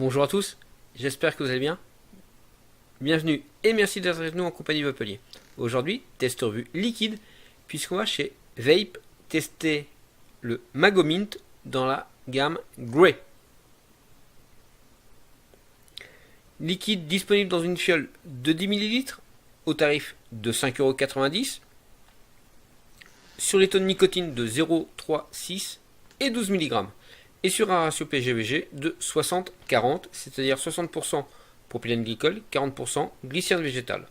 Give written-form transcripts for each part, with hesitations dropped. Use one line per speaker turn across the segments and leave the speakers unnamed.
Bonjour à tous, j'espère que vous allez bien. Bienvenue et merci d'être avec nous en compagnie de Vapeullier. Aujourd'hui, test revue liquide, puisqu'on va chez Vape tester le Magomint dans la gamme Grey. Liquide disponible dans une fiole de 10 ml au tarif de 5,90 € sur les taux de nicotine de 0,3, 6 et 12 mg et sur un ratio PGVG de 60-40, c'est-à-dire 60% propylène glycol, 40% glycine végétale.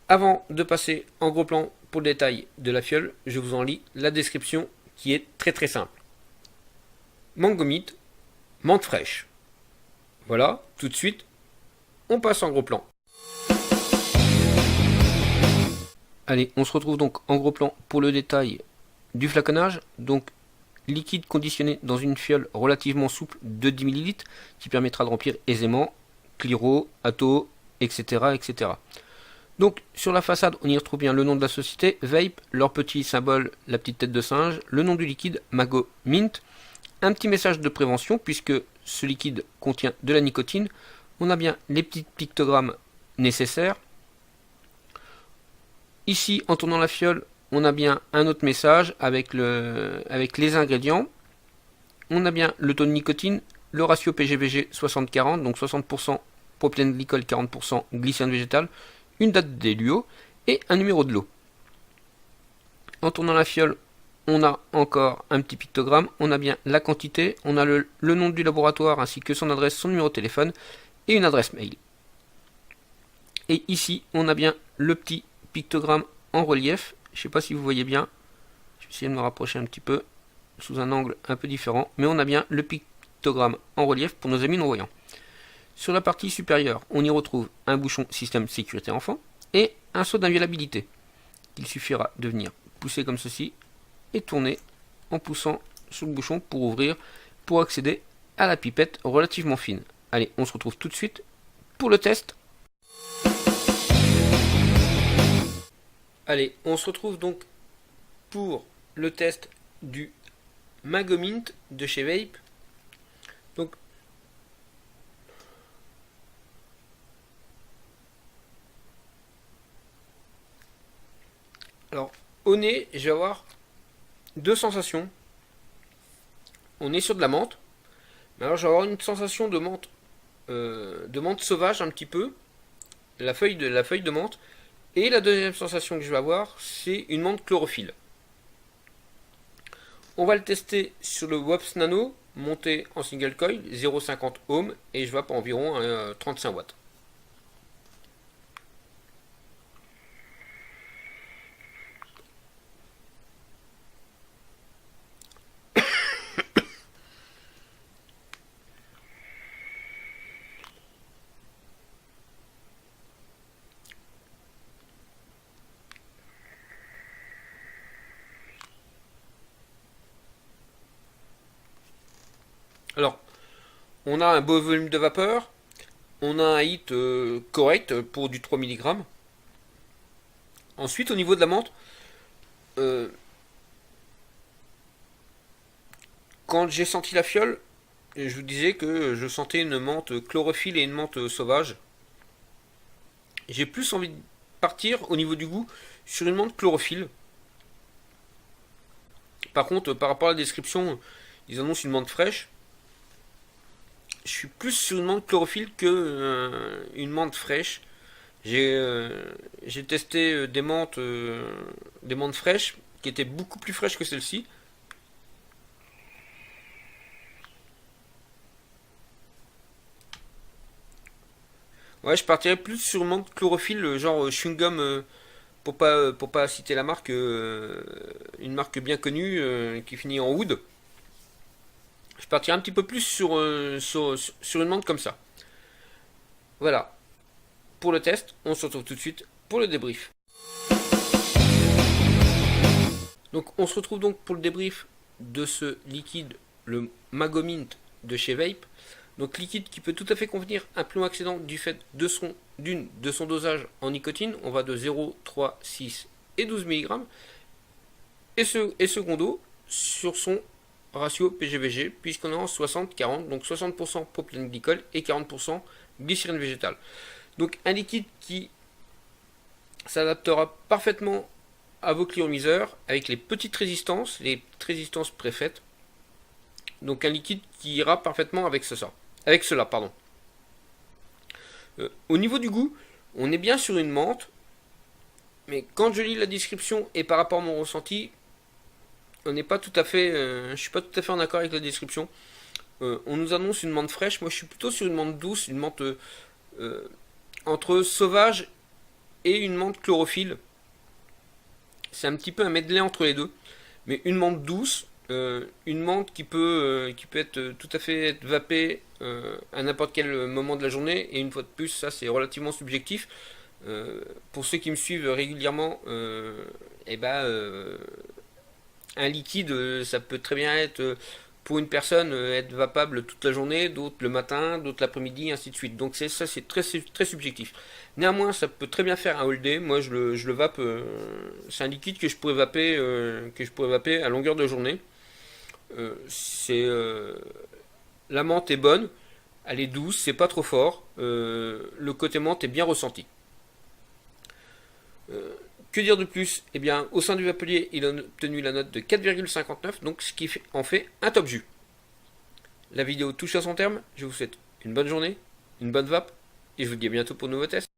Avant de passer en gros plan pour le détail de la fiole, je vous en lis la description qui est très simple. Magomint, menthe fraîche. Voilà, tout de suite, on passe en gros plan. Allez, on se retrouve donc en gros plan pour le détail du flaconnage. Donc, liquide conditionné dans une fiole relativement souple de 10 ml qui permettra de remplir aisément Cliro, Atto, etc. Donc, sur la façade, on y retrouve bien le nom de la société, Vape, leur petit symbole, la petite tête de singe, le nom du liquide, Magomint, un petit message de prévention puisque ce liquide contient de la nicotine. On a bien les petits pictogrammes nécessaires. Ici, en tournant la fiole, on a bien un autre message avec les ingrédients. On a bien le taux de nicotine, le ratio PGVG 60-40, donc 60% propylène glycol, 40% glycine végétale, une date d'éluo et un numéro de lot. En tournant la fiole, on a encore un petit pictogramme, on a bien la quantité, on a le nom du laboratoire ainsi que son adresse, son numéro de téléphone et une adresse mail. Et ici, on a bien le petit pictogramme en relief. Je ne sais pas si vous voyez bien. Je vais essayer de me rapprocher un petit peu sous un angle un peu différent. Mais on a bien le pictogramme en relief pour nos amis non-voyants. Sur la partie supérieure, on y retrouve un bouchon système sécurité enfant et un saut d'inviolabilité. Il suffira de venir pousser comme ceci et tourner en poussant sur le bouchon pour ouvrir, pour accéder à la pipette relativement fine. Allez, on se retrouve tout de suite pour le test. Allez, on se retrouve donc pour le test du Magomint de chez Vape. Donc, alors, au nez, je vais avoir deux sensations. On est sur de la menthe, mais alors je vais avoir une sensation de menthe sauvage un petit peu, la feuille de menthe. Et la deuxième sensation que je vais avoir, c'est une menthe chlorophylle. On va le tester sur le WAPS Nano, monté en single coil, 0,50 ohm, et je vape environ 35 watts. Alors, on a un beau volume de vapeur, on a un hit correct pour du 3 mg. Ensuite, au niveau de la menthe, quand j'ai senti la fiole, je vous disais que je sentais une menthe chlorophylle et une menthe sauvage. J'ai plus envie de partir au niveau du goût sur une menthe chlorophylle. Par contre, par rapport à la description, ils annoncent une menthe fraîche. Je suis plus sur une menthe chlorophylle que une menthe fraîche. J'ai testé des menthes fraîches qui étaient beaucoup plus fraîches que celle-ci. Ouais, je partirais plus sur une menthe chlorophylle, genre chewing-gum, pour pas citer la marque, une marque bien connue qui finit en wood. Je partirai un petit peu plus sur une menthe comme ça. Voilà. Pour le test, on se retrouve tout de suite pour le débrief. Donc on se retrouve donc pour le débrief de ce liquide, le Magomint de chez Vape. Donc liquide qui peut tout à fait convenir un plomb accédant du fait de son dosage en nicotine. On va de 0, 3, 6 et 12 mg. Et secondo sur son ratio PGVG, puisqu'on est en 60-40, donc 60% propylène glycol et 40% glycérine végétale. Donc un liquide qui s'adaptera parfaitement à vos clyromiseurs avec les petites résistances préfaites. Donc un liquide qui ira parfaitement avec cela. Au niveau du goût, on est bien sur une menthe, mais quand je lis la description et par rapport à mon ressenti, on n'est pas tout à fait, je suis pas tout à fait en accord avec la description. On nous annonce une menthe fraîche, moi je suis plutôt sur une menthe douce, une menthe entre sauvage et une menthe chlorophylle. C'est un petit peu un medley entre les deux, mais une menthe douce, une menthe qui peut être tout à fait être vapée à n'importe quel moment de la journée, et une fois de plus, ça c'est relativement subjectif. Pour ceux qui me suivent régulièrement, un liquide, ça peut très bien être pour une personne être vapable toute la journée, d'autres le matin, d'autres l'après-midi, ainsi de suite. Donc c'est très subjectif. Néanmoins, ça peut très bien faire un all day. Moi, je le vape. C'est un liquide que je pourrais vaper à longueur de journée. La menthe est bonne, elle est douce, c'est pas trop fort. Le côté menthe est bien ressenti. Que dire de plus? Eh bien, au sein du Vapelier, il a obtenu la note de 4,59, donc ce qui en fait un top jus. La vidéo touche à son terme, je vous souhaite une bonne journée, une bonne vape, et je vous dis à bientôt pour de nouveaux tests.